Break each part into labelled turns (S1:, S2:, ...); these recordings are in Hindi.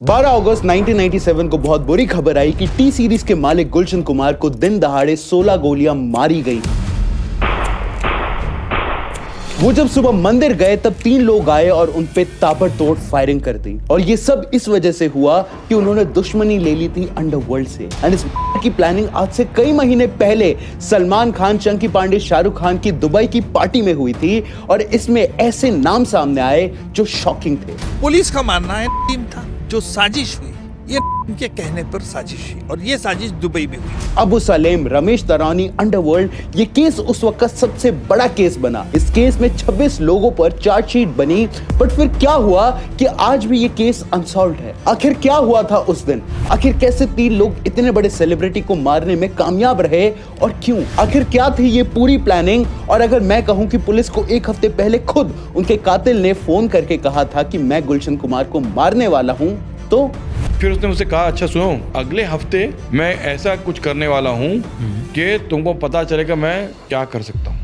S1: 12 अगस्त 1997 को बहुत बुरी खबर आई कि टी सीरीज के मालिक गुलशन कुमार को दिन दहाड़े 16 गोलियां मारी गई। वो जब सुबह मंदिर गए तब 3 लोग आए और उन पे ताबड़तोड़ फायरिंग कर दी। और ये सब इस वजह से हुआ कि उन्होंने दुश्मनी ले ली थी अंडरवर्ल्ड से। एंड इस की प्लानिंग आज से कई महीने पहले सलमान खान, चंकी पांडे, शाहरुख खान की दुबई की पार्टी में हुई थी। और इसमें ऐसे नाम सामने आए जो शॉकिंग थे।
S2: पुलिस का मानना है टीम था जो साजिश हुई, ये इनके कहने पर साजिश हुई और ये साजिश दुबई में हुई।
S1: अबू सलेम, रमेश तरानी, अंडरवर्ल्ड, ये केस उस वक्त का सबसे बड़ा केस बना। इस केस में 26 लोगों पर चार्जशीट बनी। बट फिर क्या हुआ कि आज भी ये केस अनसॉल्व्ड है। आखिर क्या हुआ था उस दिन? आखिर कैसे 3 लोग इतने बड़े सेलिब्रिटी को मारने में कामयाब रहे और क्यों? आखिर क्या थी ये पूरी प्लानिंग? और अगर मैं कहूं कि पुलिस को 1 हफ्ते पहले खुद उनके कातिल ने फोन करके कहा था कि मैं गुलशन कुमार को मारने वाला हूं, तो
S3: फिर उसने मुझसे कहा, अच्छा सुनो, अगले हफ्ते मैं ऐसा कुछ करने वाला हूँ कि तुमको पता चलेगा मैं क्या कर सकता हूँ।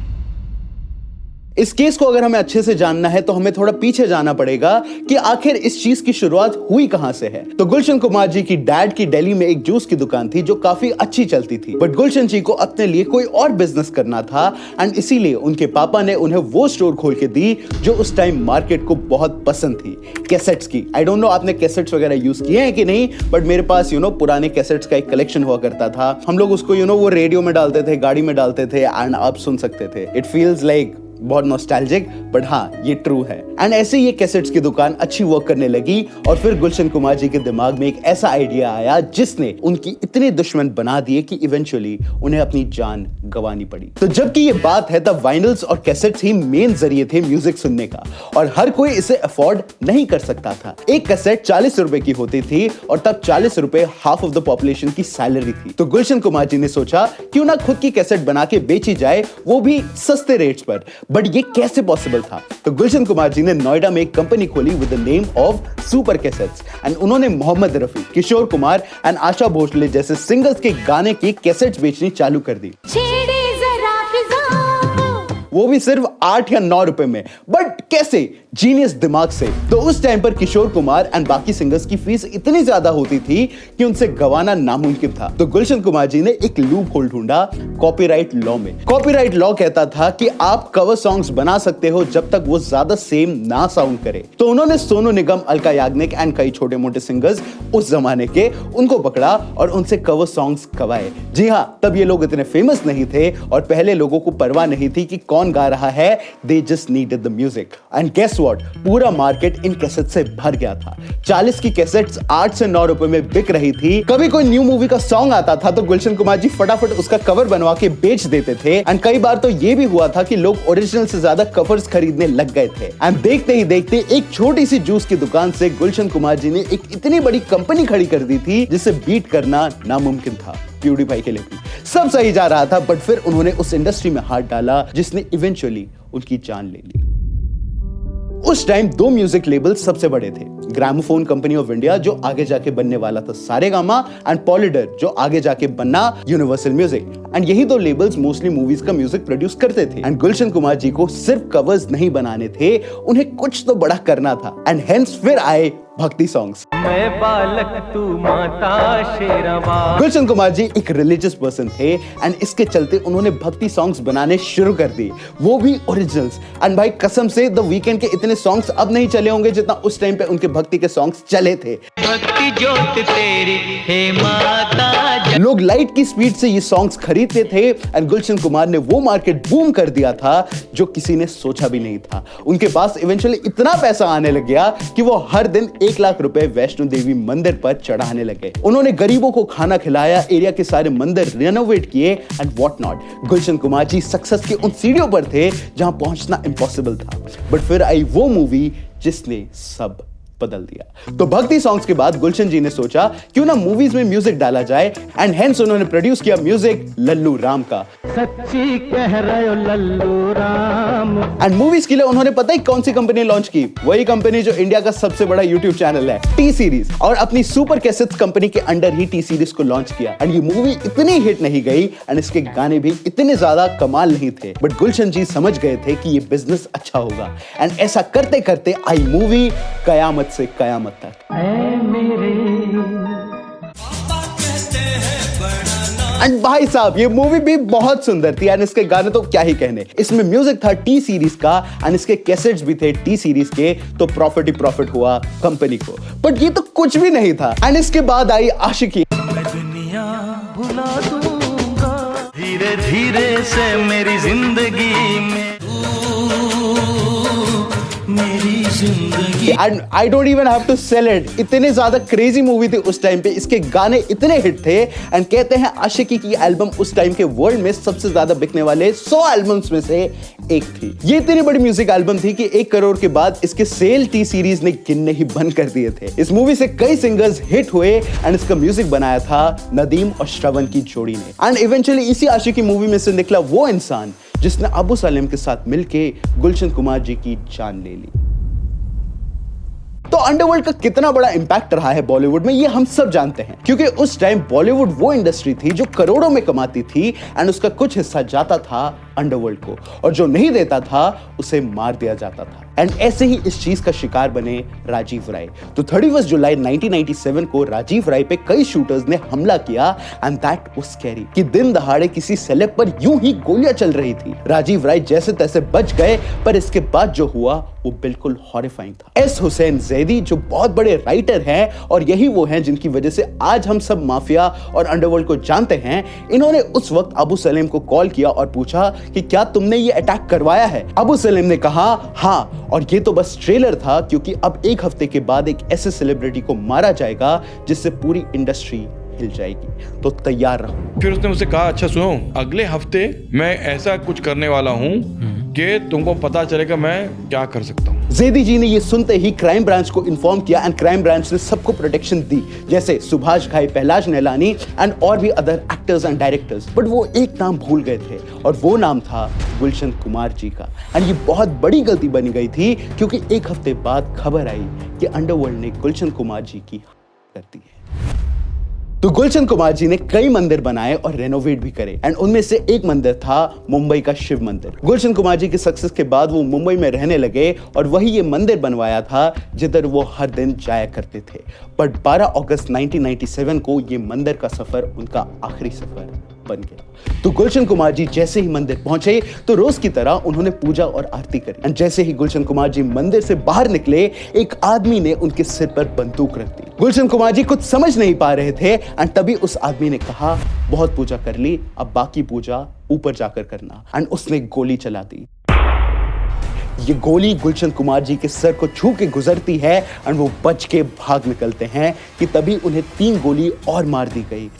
S1: इस केस को अगर हमें अच्छे से जानना है तो हमें थोड़ा पीछे जाना पड़ेगा कि आखिर इस चीज की शुरुआत हुई कहां से है। तो गुलशन कुमार जी की डैड की दिल्ली में एक जूस की दुकान थी जो काफी अच्छी चलती थी। बट गुलशन जी को अपने लिए कोई और बिजनेस करना था एंड इसीलिए उनके पापा ने उन्हें वो स्टोर खोल के दी जो उस टाइम मार्केट को बहुत पसंद थी, कैसेट्स की। आई डोंट नो आपने कैसेट्स वगैरह यूज किए हैं कि नहीं, बट मेरे पास पुराने कैसेट्स का एक कलेक्शन हुआ करता था। हम लोग उसको वो रेडियो में डालते थे, गाड़ी में डालते थे एंड आप सुन सकते थे। इट फील्स लाइक बहुत नॉस्टैल्जिक, बट हाँ ये ट्रू है। एंड ऐसे ये कैसेट्स की दुकान अच्छी वर्क करने लगी और फिर गुलशन कुमार जी के दिमाग में एक ऐसा आइडिया आया जिसने उनकी इतने दुश्मन बना दिए कि इवेंचुअली उन्हें अपनी जान गंवानी पड़ी। तो जबकि ये बात है तब वाइनल्स और कैसेट्स ही मेन जरिए थे म्यूजिक सुनने का और हर कोई इसे अफोर्ड नहीं कर सकता था। एक कैसेट 40 रुपए की होती थी और तब 40 रुपए हाफ ऑफ द पॉपुलेशन की सैलरी थी। तो गुलशन कुमार जी ने सोचा क्यों ना खुद की कैसेट बना के बेची जाए, वो भी सस्ते रेट्स पर। बट ये कैसे पॉसिबल था? तो गुलशन कुमार जी ने नोएडा में एक कंपनी खोली with the name of super cassettes and उन्होंने मोहम्मद रफी, किशोर कुमार एंड आशा भोसले जैसे सिंगर्स के गाने की कैसेट्स बेचनी चालू कर दी, वो भी सिर्फ 8 या 9 रुपए में। बट कैसे? जीनियस दिमाग से। तो उस टाइम पर किशोर कुमार एंड बाकी सिंगर्स की फीस इतनी ज्यादा होती थी कि उनसे गंवाना नामुमकिन था। तो गुलशन कुमार जी ने एक लूप होल ढूंढा कॉपीराइट लॉ में। कॉपीराइट लॉ कहता था कि आप कवर सॉन्ग्स बना सकते हो जब तक वो ज्यादा सेम ना साउंड करे। तो उन्होंने सोनू निगम, अलका याग्निक एंड कई छोटे मोटे सिंगर्स उस जमाने के, उनको पकड़ा और उनसे कवर सॉन्ग्स गवाए। जी हाँ, तब ये लोग इतने फेमस नहीं थे और पहले लोगों को परवाह नहीं थी कि कौन गा रहा है, they just needed the music. And guess what, पूरा मार्केट इन कैसेट से भर गया था। 40 की कैसेट्स 8 से 9 रुपए में बिक रही थी। कभी कोई न्यू मूवी का सॉन्ग आता था तो गुलशन कुमार जी फटाफट उसका कवर बनवा के बेच देते थे। एंड कई बार तो ये भी हुआ था कि लोग ओरिजिनल से ज्यादा कवर्स खरीदने लग गए थे। एंड देखते ही देखते एक छोटी सी जूस की दुकान से गुलशन कुमार जी ने एक इतनी बड़ी कंपनी खड़ी कर दी थी जिसे बीट करना नामुमकिन था। प्यूडीफाई के लिए भी सब सही जा रहा था, बट फिर उन्होंने उस इंडस्ट्री में हाथ डाला जिसने इवेंचुअली उनकी जान ले ली। उस टाइम 2 म्यूजिक लेबल सबसे बड़े थे, ग्रामोफोन कंपनी ऑफ इंडिया जो आगे जाके बनने वाला था सारेगामा एंड पॉलिडर जो आगे जाके बनना यूनिवर्सल म्यूजिक। एंड यही 2 लेबल्स मोस्टली मूवीज का म्यूजिक प्रोड्यूस करते थे। एंड गुलशन कुमार जी को सिर्फ कवर्स नहीं बनाने थे, उन्हें कुछ तो बड़ा करना था। एंड हेंस फिर आए भक्ति सॉन्ग्स।
S4: मैं बालक तू माता शेरवा।
S1: गुलशन कुमार जी एक रिलीजियस पर्सन थे एंड इसके चलते उन्होंने भक्ति सॉन्ग्स बनाने शुरू कर दिए, वो भी ओरिजिनल्स। एंड भाई कसम से द वीकेंड के इतने सॉन्ग्स अब नहीं चले होंगे जितना उस टाइम पे उनके भक्ति के सॉन्ग्स चले थे।
S4: भक्ति ज्योत तेरी हे माता।
S1: लोग लाइट की स्पीड से ये सॉन्ग्स खरीदते थे एंड गुलशन कुमार ने वो मार्केट बूम कर दिया था जो किसी ने सोचा भी नहीं था। उनके पास इवेंचुअली इतना पैसा आने लग गया कि वो हर दिन 1 लाख रुपए वैष्णो देवी मंदिर पर चढ़ाने लगे। उन्होंने गरीबों को खाना खिलाया, एरिया के सारे मंदिर रेनोवेट किए and what not. Gulshan Kumar ji success के उन सीढ़ियों पर थे जहां पहुंचना इम्पॉसिबल था। बट फिर आई वो मूवी जिसने सब बदल दिया। तो भक्ति सॉन्ग्स के बाद गुलशन जी ने सोचा क्यों ना मूवीज में म्यूजिक डाला जाए एंड हेंस उन्होंने प्रोड्यूस किया म्यूजिक लल्लू राम का।
S5: सच्ची कह रहे हो लल्लू राम।
S1: एंड मूवीज के लिए उन्होंने पता है कौन सी कंपनी लॉन्च की? वही कंपनी जो इंडिया का सबसे बड़ा यूट्यूब चैनल है, टी सीरीज, और अपनी सुपर कैसेट्स कंपनी के अंडर ही टी सीरीज को लॉन्च किया। एंड ये मूवी इतनी हिट नहीं गई एंड इसके गाने भी इतने ज्यादा कमाल नहीं थे, बट गुलशन जी समझ गए थे कि ये बिजनेस अच्छा होगा। एंड ऐसा करते करते आई मूवी कयामत से कयामत तक। एंड भाई साहब ये मूवी भी बहुत सुंदर थी एंड इसके गाने तो क्या ही कहने। इसमें म्यूजिक था टी सीरीज का एंड इसके कैसेट्स भी थे टी सीरीज के, तो प्रॉफिट ही प्रॉफिट हुआ कंपनी को। बट ये तो कुछ भी नहीं था। एंड इसके बाद आई आशिकी।
S5: मैं दुनिया भुला दूंगा धीरे धीरे से मेरी जिंदगी में, मेरी जिंदगी।
S1: And I don't even have to sell it, इतने ज्यादा क्रेजी मूवी थी उस टाइम पे, इसके गाने इतने हिट थे। एंड कहते हैं आशिकी की एल्बम उस टाइम के वर्ल्ड में सबसे ज्यादा बिकने वाले 100 एल्बम्स में से एक थी। ये इतनी बड़ी म्यूजिक एल्बम थी कि 1 करोड़ के बाद इसके सेल टी सीरीज ने गिनने ही बंद कर दिए थे। इस मूवी से कई सिंगर्स हिट हुए एंड इसका म्यूजिक बनाया था नदीम और श्रवण की जोड़ी ने। एंड इवेंचुअली इसी आशिकी मूवी में से निकला वो इंसान जिसने अबू सलेम के साथ मिलके गुलशन कुमार जी की जान ले ली। तो अंडरवर्ल्ड का कितना बड़ा इंपैक्ट रहा है बॉलीवुड में ये हम सब जानते हैं, क्योंकि उस टाइम बॉलीवुड वो इंडस्ट्री थी जो करोड़ों में कमाती थी एंड उसका कुछ हिस्सा जाता था अंडरवर्ल्ड को, और जो नहीं देता था उसे मार दिया जाता था। एंड ऐसे ही इस चीज का शिकार बने राजीव राय। तो 31 जुलाई 1997 को राजीव राय पे कई शूटर्स ने हमला किया एंड दैट वाज स्कैरी कि दिन दहाड़े किसी सेलेब पर यूं ही गोलियां चल रही थी। राजीव राय जैसे तैसे बच गए, पर इसके बाद जो हुआ वो बिल्कुल हॉरिफाइंग था। एस हुसैन जैदी जो बहुत बड़े राइटर हैं और यही वो हैं जिनकी वजह से आज हम सब माफिया और अंडरवर्ल्ड को जानते हैं, इन्होंने उस वक्त अबू सलेम को कॉल किया और पूछा कि क्या तुमने ये अटैक करवाया है? अबू सलेम ने कहा हाँ, और ये तो बस ट्रेलर था, क्योंकि अब 1 हफ्ते के बाद एक ऐसे सेलिब्रिटी को मारा जाएगा जिससे पूरी इंडस्ट्री हिल जाएगी, तो तैयार रहो।
S3: फिर उसने मुझसे कहा अच्छा सुनो, अगले हफ्ते मैं ऐसा कुछ करने वाला हूँ कि तुमको पता चलेगा मैं क्या कर सकता हूँ।
S1: जैदी जी ने ये सुनते ही क्राइम ब्रांच को इन्फॉर्म किया एंड क्राइम ब्रांच ने सबको प्रोटेक्शन दी, जैसे सुभाष घाई, पहलाज नैलानी एंड और भी other actors and directors. But वो एक नाम भूल गए थे और वो नाम था गुलशन कुमार जी का। एंड ये बहुत बड़ी गलती बन गई थी, क्योंकि 1 हफ्ते बाद खबर आई कि अंडरवर्ल्ड ने गुलशन कुमार जी की कर दी है। तो गुलशन कुमार जी ने कई मंदिर बनाए और रेनोवेट भी करे एंड उनमें से एक मंदिर था मुंबई का शिव मंदिर। गुलशन कुमार जी की सक्सेस के बाद वो मुंबई में रहने लगे और वही ये मंदिर बनवाया था जिधर वो हर दिन जाया करते थे। बट 12 अगस्त 1997 को ये मंदिर का सफर उनका आखिरी सफर बन गया। तो गुलशन कुमार जी जैसे ही मंदिर पहुंचे तो रोज की तरह उन्होंने पूजा और आरती करी एंड जैसे ही गुलशन कुमार जी मंदिर से बाहर निकले, एक आदमी ने उनके सिर पर बंदूक रख दी। गुलशन कुमार जी कुछ समझ नहीं पा रहे थे एंड तभी उस आदमी ने कहा बहुत पूजा कर ली, अब बाकी पूजा ऊपर जाकर करना। एंड उसने गोली चला दी। ये गोली गुलशन कुमार जी के सर को छू के गुजरती है एंड वो बच के भाग निकलते हैं कि तभी उन्हें 3 गोली और मार दी गई।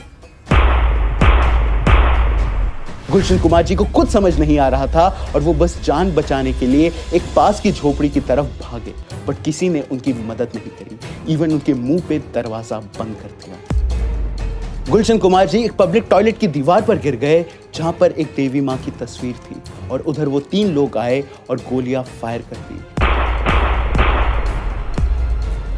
S1: गुलशन कुमार जी को कुछ समझ नहीं आ रहा था और वो बस जान बचाने के लिए एक पास की झोपड़ी की तरफ भागे, बट किसी ने उनकी मदद नहीं करी, इवन उनके मुंह पे दरवाजा बंद कर दिया। गुलशन कुमार जी एक पब्लिक टॉयलेट की दीवार पर गिर गए जहां पर एक देवी मां की तस्वीर थी और उधर वो 3 लोग आए और गोलियां फायर कर दी।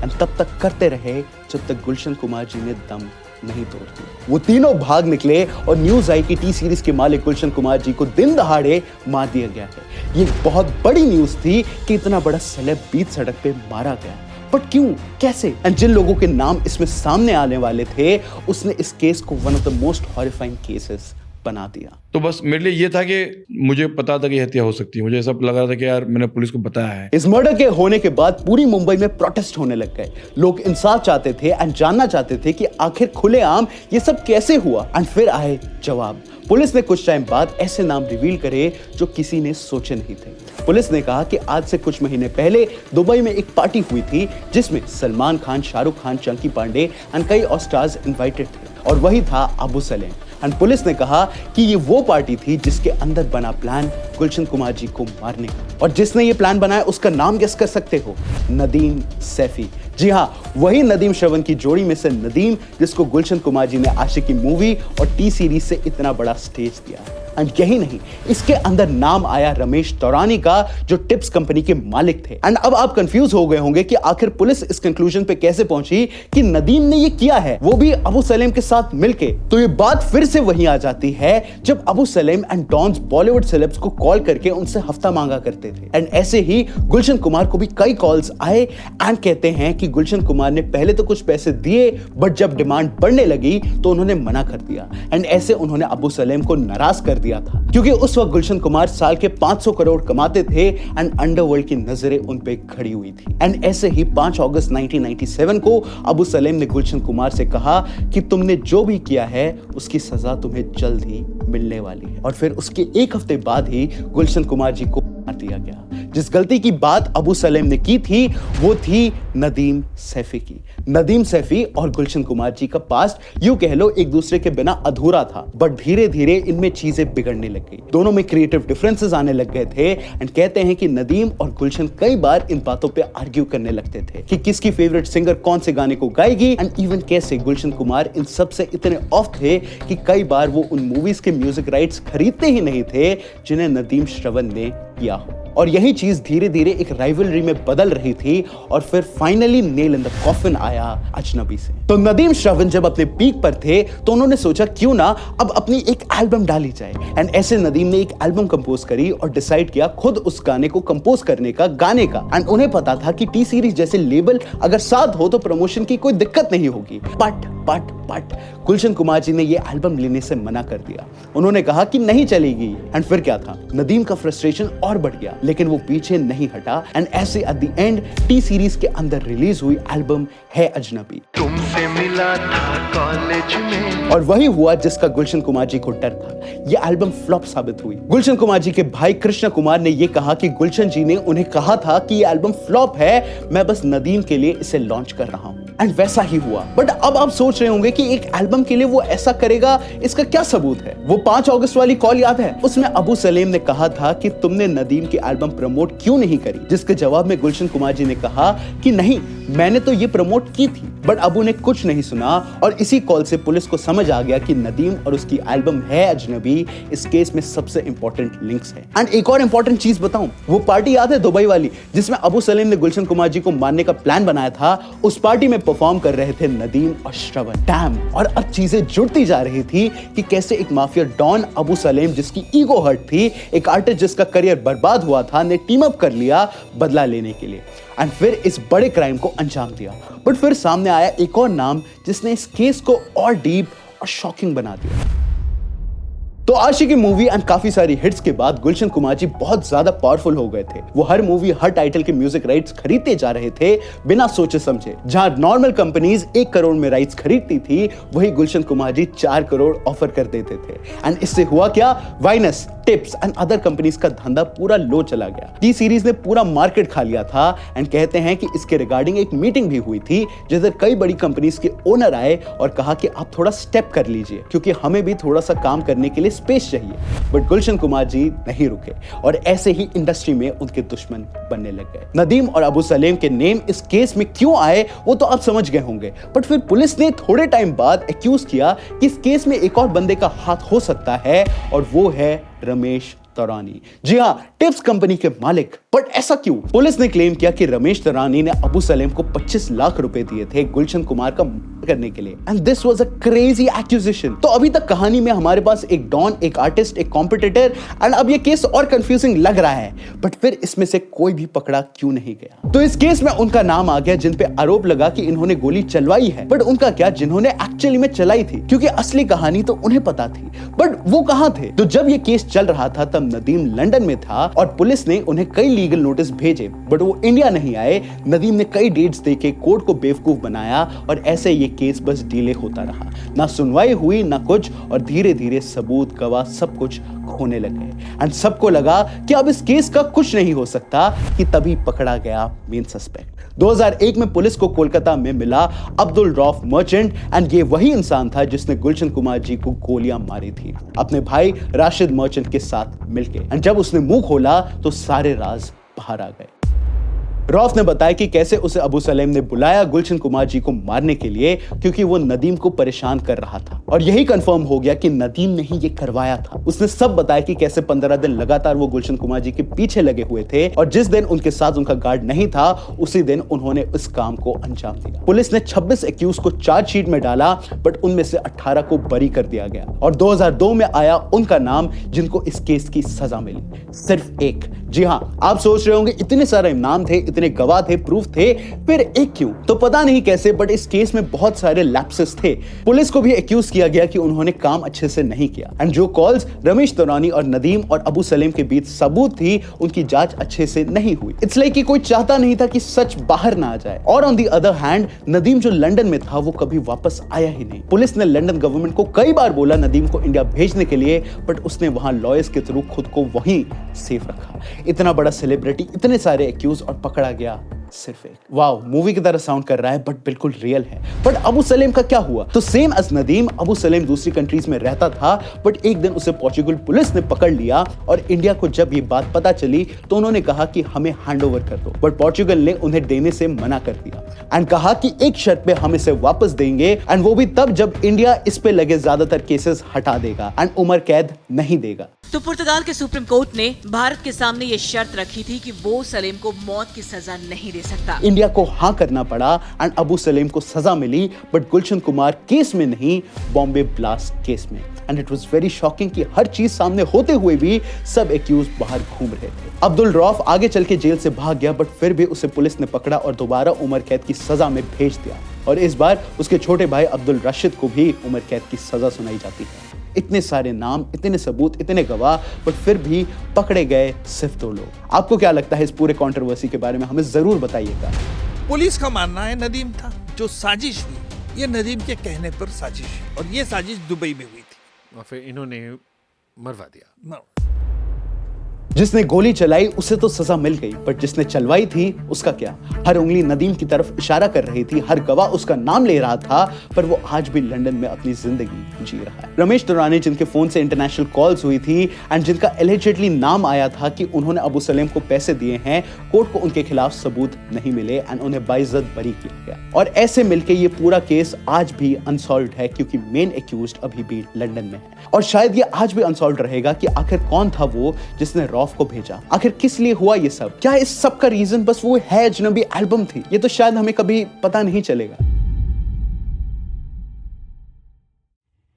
S1: एंड तब तक करते रहे जब तक गुलशन कुमार जी ने दम नहीं तोड़ती। वो तीनों भाग निकले और न्यूज आई कि टी सीरीज के मालिक गुलशन कुमार जी को दिन दहाड़े मार दिया गया है। ये बहुत बड़ी न्यूज थी कि इतना बड़ा सेलेब बीच सड़क पे मारा गया, बट क्यों, कैसे? एंड जिन लोगों के नाम इसमें सामने आने वाले थे उसने इस केस को one of the most horrifying cases बना दिया।
S3: तो बस मेरे लिए ये था कि मुझे पता था कि हत्या हो सकती है। मुझे सब लग रहा था कि यार मैंने पुलिस को बताया है।
S1: इस मर्डर के होने के बाद पूरी मुंबई में प्रोटेस्ट होने लग गए। लोग इंसाफ चाहते थे एंड जानना चाहते थे कि आखिर खुलेआम ये सब कैसे हुआ। एंड फिर आए जवाब। पुलिस ने कुछ टाइम बाद ऐसे नाम रिवील करे जो किसी ने सोचे नहीं थे। पुलिस ने कहा कि आज से कुछ महीने पहले दुबई में एक पार्टी हुई थी जिसमें सलमान खान, शाहरुख खान, चंकी पांडे एंड कई और स्टार्स इन्वाइटेड थे और वही था अबू सलेम। एंड पुलिस ने कहा कि ये वो पार्टी थी जिसके अंदर बना प्लान गुलशन कुमार जी को मारने का, और जिसने ये प्लान बनाया उसका नाम गेस कर सकते हो, नदीम सैफी। जी हाँ, वही नदीम श्रवण की जोड़ी में से नदीम जिसको गुलशन कुमार जी ने आशिकी मूवी और टी सीरीज से इतना बड़ा स्टेज दिया। एंड यही नहीं, इसके अंदर नाम आया रमेश तौरानी का, जो टिप्स कंपनी के मालिक थे। एंड अब आप कंफ्यूज हो गए होंगे कि आखिर पुलिस इस कंक्लूजन पे कैसे पहुंची कि नदीम ने ये किया है, वो भी अबू सलेम के साथ मिलके। तो ये बात फिर से वहीं आ जाती है जब Abu Salem and dons Bollywood celebs को कॉल करके उनसे हफ्ता मांगा करते थे। एंड ऐसे ही गुलशन कुमार को भी कई कॉल्स आए एंड कहते हैं कि गुलशन कुमार ने पहले तो कुछ पैसे दिए, बट जब डिमांड बढ़ने लगी तो उन्होंने मना कर दिया। एंड ऐसे उन्होंने अबू सलेम को नाराज कर दिया था, क्योंकि उस वक्त गुलशन कुमार साल के 500 करोड़ कमाते थे एंड अंडरवर्ल्ड की नजरें उन पे खड़ी हुई थी। एंड ऐसे ही 5 अगस्त 1997 को अबू सलेम ने गुलशन कुमार से कहा कि तुमने जो भी किया है उसकी सजा तुम्हें जल्द ही मिलने वाली है। और फिर उसके एक हफ्ते बाद ही गुलशन कुमार जी को मार दिया गया। जिस गलती की बात अबू सलेम ने की थी वो थी नदीम सैफी की। नदीम सैफी और गुलशन कुमार जी का पास्ट यूं कह लो एक दूसरे के बिना अधूरा था, बट धीरे धीरे इनमें चीजें बिगड़ने लग गई। दोनों में क्रिएटिव डिफरेंसेस आने लग गए थे। एंड कहते हैं कि नदीम और गुलशन कई बार इन बातों पे आर्ग्यू करने लगते थे कि किसकी फेवरेट सिंगर कौन से गाने को गाएगी। एंड इवन कैसे गुलशन कुमार इन सब से इतने ऑफ थे कि कई बार वो उन मूवीज के म्यूजिक राइट्स खरीदते ही नहीं थे जिन्हें नदीम श्रवण ने किया हो। और यही चीज धीरे धीरे एक राइवलरी में बदल रही थी और फिर finally nail in the coffin आया अजनबी से। तो नदीम श्रवण जब अपने पीक पर थे तो उन्होंने सोचा क्यों ना अब अपनी एक एल्बम डाली जाए। एंड ऐसे नदीम ने एक एल्बम कंपोज करी और डिसाइड किया खुद उस गाने को कंपोज करने का, गाने का। एंड उन्हें पता था कि टी सीरीज जैसे लेबल अगर साथ हो तो प्रमोशन की कोई दिक्कत नहीं होगी। बट गुलशन कुमार जी ने ये एल्बम लेने से मना कर दिया। उन्होंने कहा कि नहीं चलेगी। एंड फिर क्या था, नदीम का फ्रस्ट्रेशन और बढ़ गया, लेकिन वो पीछे नहीं हटा। एंड ऐसे at the end T series के अंदर रिलीज हुई एल्बम है अजनबी।
S5: तुमसे मिला था कॉलेज में,
S1: और वही हुआ जिसका गुलशन कुमार जी को डर था। ये एल्बम फ्लॉप साबित हुई। गुलशन कुमार जी के भाई कृष्ण कुमार ने ये कहा कि गुलशन जी ने उन्हें कहा था कि ये एल्बम फ्लॉप है, मैं बस नदीम के लिए इसे लॉन्च कर रहा हूं। एंड वैसा ही हुआ। बट अब आप सोच रहे होंगे कि एक एल्बम के लिए वो ऐसा करेगा, इसका क्या सबूत है? वो 5 अगस्त वाली कॉल याद है? उसमें अबू सलेम ने कहा था कि तुमने नदीम की एल्बम प्रमोट क्यों नहीं करी, जिसके जवाब में गुलशन कुमार जी ने कहा कि नहीं, मैंने तो ये प्रमोट की थी। बट अबू ने कुछ नहीं सुना और इसी कॉल से पुलिस को समझ आ गया कि नदीम और उसकी एल्बम है अजनबी इस केस में सबसे इंपॉर्टेंट लिंक्स है। एंड एक और इंपॉर्टेंट चीज बताऊं, वो पार्टी याद है दुबई वाली जिसमें अबू सलेम ने गुलशन कुमार जी को मारने का प्लान बनाया था? उस पार्टी में परफॉर्म कर रहे थे नदीम और श्रवण। डैम। और अब चीजें जुड़ती जा रही थी कि कैसे एक माफिया डॉन अबू सलेम जिसकी ईगो हर्ट थी, एक आर्टिस्ट जिसका करियर बर्बाद हुआ था, ने टीम अप कर लिया बदला लेने के लिए एंड फिर इस बड़े क्राइम को अंजाम दिया। बट फिर सामने आया एक और नाम जिसने इस केस को और डीप और शॉकिंग बना दिया। तो आशिकी मूवी एंड काफी सारी हिट्स के बाद गुलशन कुमार जी बहुत ज्यादा पावरफुल हो गए थे। वो हर मूवी, हर टाइटल के म्यूजिक राइट्स खरीदते जा रहे थे बिना सोचे समझे। जहां नॉर्मल कंपनीज 1 करोड़ में राइट्स खरीदती थी, वही गुलशन कुमार जी 4 करोड़ ऑफर कर देते थे। एंड इससे हुआ क्या, wines, tips and other companies का धंधा पूरा लो चला गया। टी सीरीज ने पूरा मार्केट खा लिया था। एंड कहते हैं कि इसके रिगार्डिंग एक मीटिंग भी हुई थी जिधर कई बड़ी कंपनीज के ओनर आए और कहा कि आप थोड़ा स्टेप कर लीजिए क्योंकि हमें भी थोड़ा सा काम करने के लिए स्पेस चाहिए। बट गुलशन कुमार जी नहीं रुके और ऐसे ही इंडस्ट्री में उनके दुश्मन बनने लग गए। नदीम और अबू सलेम के नेम इस केस में क्यों आए वो तो आप समझ गए होंगे। बट फिर पुलिस ने थोड़े टाइम बाद एक्यूज किया कि इस केस में एक और बंदे का हाथ हो सकता है और वो है रमेश तौरानी। जी हां, टिप्स कंपनी के मालिक। बट ऐसा क्यों? पुलिस ने क्लेम किया कि रमेश तौरानी ने अबू सलेम को 25 लाख रुपए दिए थे गुलशन कुमार का करने के लिए। And this was a crazy accusation. तो अभी तक कहानी में हमारे पास एक डॉन, एक आर्टिस्ट, एक कॉम्पिटिटर एंड अब ये केस और कंफ्यूजिंग लग रहा है। बट फिर इसमें से कोई भी पकड़ा क्यों नहीं गया? तो इस केस में उनका नाम आ गया जिन पे आरोप लगा कि इन्होंने गोली चलवाई है। बट उनका क्या, जिन्होंने एक्चुअली में चलाई थी, क्योंकि असली कहानी तो उन्हें पता थी। बट वो कहां थे? तो जब ये केस चल रहा था तब नदीम लंदन में था और पुलिस ने उन्हें कई लीगल नोटिस भेजे, बट वो इंडिया नहीं आए। नदीम ने कई डेट्स देके कोर्ट को बेवकूफ बनाया और ऐसे ये केस बस डिले होता रहा। ना सुनवाई हुई ना कुछ, और धीरे धीरे सबूत, गवाह सब कुछ खोने लगे। एंड सबको लगा कि अब इस केस का कुछ नहीं हो सकता कि तभी पकड़ा गया मेन सस्पेक्ट। 2001 में पुलिस को कोलकाता में मिला अब्दुल रऊफ मर्चेंट एंड ये वही इंसान था जिसने गुलशन कुमार जी को गोलियां मारी थी अपने भाई राशिद मर्चेंट के साथ मिलके। एंड जब उसने मुंह खोला तो सारे राज बाहर आ गए। रौफ ने बताया कि कैसे उसे अबू सलेम ने बुलाया गुलशन कुमार जी को मारने के लिए क्योंकि वो नदीम को परेशान कर रहा था, और यही कंफर्म हो गया कि नदीम ने ही ये करवाया था। उसने सब बताया कि कैसे 15 दिन लगातार वो गुलशन कुमार जी के पीछे लगे हुए थे और जिस दिन उनके साथ उनका गार्ड नहीं था उसी दिन उन्होंने इस काम को अंजाम दिया। पुलिस ने 26 एक्यूज को चार्जशीट में डाला, बट उनमें से 18 को बरी कर दिया गया और 2002 में आया उनका नाम जिनको इस केस की सजा मिली, सिर्फ एक। जी हां, आप सोच रहे होंगे इतने सारे नाम थे, इतने गवाह थे, प्रूफ थे, फिर एक क्यों? तो पता नहीं कैसे, बट इस केस में बहुत सारे लैप्सेस थे। पुलिस को भी एक्यूज किया गया कि उन्होंने काम अच्छे से नहीं किया, एंड जो कॉल्स रमेश तौरानी और नदीम और अबू सलेम के बीच सबूत थी उनकी जांच अच्छे से नहीं हुई। इट्स लाइक कि कोई चाहता नहीं था कि सच बाहर ना आ जाए। और on the other hand Nadeem जो लंदन में था वो कभी वापस आया ही नहीं। पुलिस ने लंदन गवर्नमेंट को कई बार बोला नदीम को इंडिया भेजने के लिए, बट उसने वहां लॉयर्स के थ्रू खुद को वहीं सेफ रखा। इतना बड़ा सेलिब्रिटी, इतने सारे एक्यूज और पकड़ा गया सिर्फ एक। वाओ, मूवी की तरह साउंड कर रहा है बट बिल्कुल रियल है। बट अबू सलेम का क्या हुआ? तो सेम एज नदीम, अबू सलेम दूसरी कंट्रीज में रहता था, बट एक दिन उसे पोर्चुगल पुलिस ने पकड़ लिया और इंडिया को जब ये बात पता चली तो उन्होंने कहा कि हमें हैंडओवर कर दो, बट पोर्चुगल ने उन्हें देने से मना कर दिया एंड कहा कि एक शर्त पे हम इसे वापस देंगे, एंड वो भी तब जब इंडिया इस पे लगे ज्यादातर केसेस हटा देगा एंड उम्र कैद नहीं देगा।
S6: तो पुर्तगाल के सुप्रीम कोर्ट ने भारत के सामने ये शर्त रखी थी कि वो सलेम को मौत की सजा नहीं दे सकता।
S1: इंडिया को हाँ करना पड़ा एंड अबू सलेम को सजा मिली, बट गुलशन कुमार केस में नहीं, बॉम्बे ब्लास्ट केस में। And it was very shocking कि हर चीज सामने होते हुए भी सब एक्यूज बाहर घूम रहे थे। अब्दुल रौफ आगे चल के जेल से भाग गया, बट फिर भी उसे पुलिस ने पकड़ा और दोबारा उम्र कैद की सजा में भेज दिया, और इस बार उसके छोटे भाई अब्दुल रशीद को भी उम्र कैद की सजा सुनाई जाती है। इतने सारे नाम, इतने सबूत, इतने गवाह, बट फिर भी पकड़े गए सिर्फ 2 लोग। आपको क्या लगता है इस पूरे कंट्रोवर्सी के बारे में? हमें जरूर बताइएगा।
S2: पुलिस का मानना है नदीम था, जो साजिश हुई ये नदीम के कहने पर साजिश है, और ये साजिश दुबई में हुई थी
S7: और फिर इन्होंने मरवा दिया।
S1: जिसने गोली चलाई उसे तो सजा मिल गई, बट जिसने चलवाई थी उसका क्या? हर उंगली नदीम की तरफ इशारा कर रही थी, हर गवाह उसका नाम ले रहा था, पर वो आज भी लंदन में अपनी जिंदगी जी रहा है। रमेश तौरानी, जिनके फोन से इंटरनेशनल कॉल्स हुई थी एंड जिनका एलिजिडली नाम आया था कि उन्होंने अबू सलेम को पैसे दिए हैं, कोर्ट को उनके खिलाफ सबूत नहीं मिले एंड उन्हें बाइज्जत बरी किया गया। और ऐसे मिलके ये पूरा केस आज भी अनसॉल्व्ड है, क्योंकि मेन एक्यूज्ड अभी भी लंदन में है, और शायद ये आज भी अनसॉल्व्ड रहेगा कि आखिर कौन था वो जिसने रौफ को भेजा। आखिर किस लिए हुआ ये सब? क्या इस सब का रीजन बस वो है अजनबी एल्बम थी? ये तो शायद हमें कभी पता नहीं चलेगा।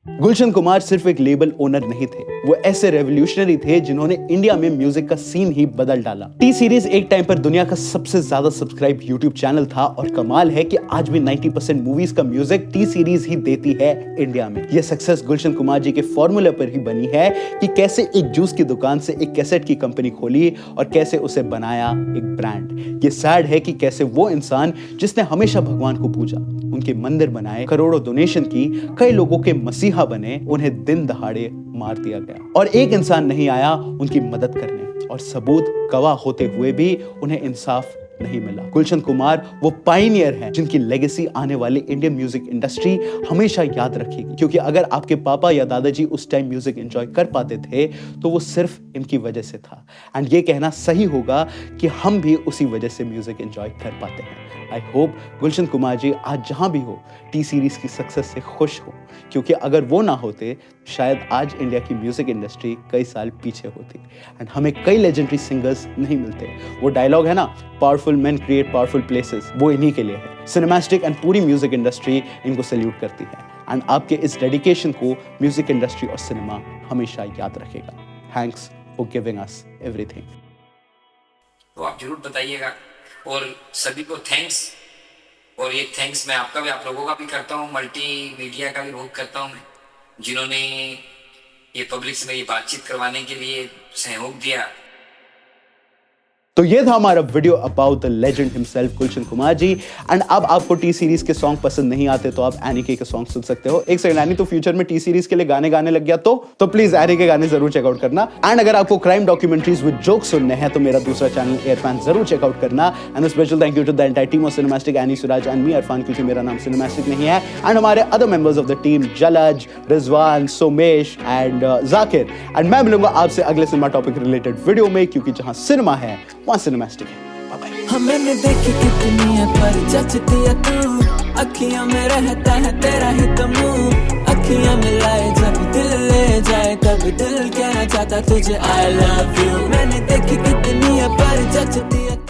S1: गुलशन कुमार सिर्फ एक लेबल ओनर नहीं थे, वो ऐसे रेवोल्यूशनरी थे जिन्होंने इंडिया में म्यूजिक का सीन ही बदल डाला। टी सीरीज एक टाइम पर दुनिया का सबसे ज्यादा सब्सक्राइब यूट्यूब चैनल था, और कमाल है कि आज भी 90% मूवीज का म्यूजिक टी सीरीज ही देती है इंडिया में। यह सक्सेस गुलशन कुमार जी के फॉर्मूले पर ही बनी है कि कैसे एक जूस की दुकान से एक कैसेट की कंपनी खोली और कैसे उसे बनाया एक ब्रांड। ये सैड है कि कैसे वो इंसान जिसने हमेशा भगवान को पूजा, उनके मंदिर बनाए, करोड़ों डोनेशन की, कई लोगों के मसीहा बने, उन्हें दिन दहाड़े मार दिया गया और एक इंसान नहीं आया उनकी मदद करने, और सबूत गवाह होते हुए भी उन्हें इंसाफ नहीं मिला। गुलशन कुमार वो पायनियर हैं जिनकी लेगेसी आने वाली इंडियन म्यूजिक इंडस्ट्री हमेशा याद रखेगी, क्योंकि अगर आपके पापा या दादाजी उस टाइम म्यूजिक एंजॉय कर पाते थे तो वो सिर्फ इनकी वजह से था, एंड ये कहना सही होगा कि हम भी उसी वजह से म्यूजिक एंजॉय कर पाते हैं। आई होप गुलशन कुमार जी आज जहां भी हो टी सीरीज की सक्सेस से खुश हो, क्योंकि अगर वो ना होते शायद आज इंडिया की म्यूजिक इंडस्ट्री कई साल पीछे होती एंड हमें कई लेजेंडरी सिंगर्स नहीं मिलते। वो डायलॉग है ना, powerful man create powerful places, वो इन्हीं के लिए है। सिनेमैस्टिक एंड पूरी म्यूजिक इंडस्ट्री इनको सैल्यूट करती है, एंड आपके इस डेडिकेशन को म्यूजिक इंडस्ट्री और सिनेमा हमेशा याद रखेगा। Thanks for giving us everything.
S8: तो आप जरूर बताइएगा, और सभी को थैंक्स, और ये थैंक्स मैं आपका भी, आप लोगों का भी करता हूँ, मल्टी मीडिया का भी बहुत करता हूँ मैं, जिन्होंने ये पब्लिक से मेरी बातचीत करवाने के लिए सहयोग दिया।
S1: तो ये था हमारा video about the legend himself Gulshan Kumar ji. And अब आपको टी सीरीज के सॉन्ग पसंद नहीं आते तो आप एनी के सॉन्ग सुन सकते हो। एक सेकंड, एनी तो फ्यूचर में टी सीरीज के लिए गाने गाने लग गया तो प्लीज एनी के गाने जरूर चेकआउट करना। एंड अगर आपको क्राइम डॉक्यूमेंटरीज विद जोक्स सुनने हैं तो मेरा दूसरा चैनल इरफान जरूर चेकआउट करना। And special thank you to the entire team of Cinemastic, Annie, Suraj and me Irfan, क्योंकि मेरा नाम सिनेमैस्टिक नहीं है। एंड हमारे other members of the team Jalaj, Rizwan, Somesh and Zakir. And मैं मिलूंगा आपसे अगले सिनेमा टॉपिक रिलेटेड वीडियो में, क्योंकि जहां सिनेमा है वहां सिनेमैस्टिक है। Bye-bye.
S9: मैंने देखी कितनी है पर जचती है तू, अखियां में रहता है तेरा ही तो मुंह, अखियां मिलाए जब दिल ले जाए तब दिल कहना चाहता तुझे I love you। मैंने देखी कितनी है पर जचती है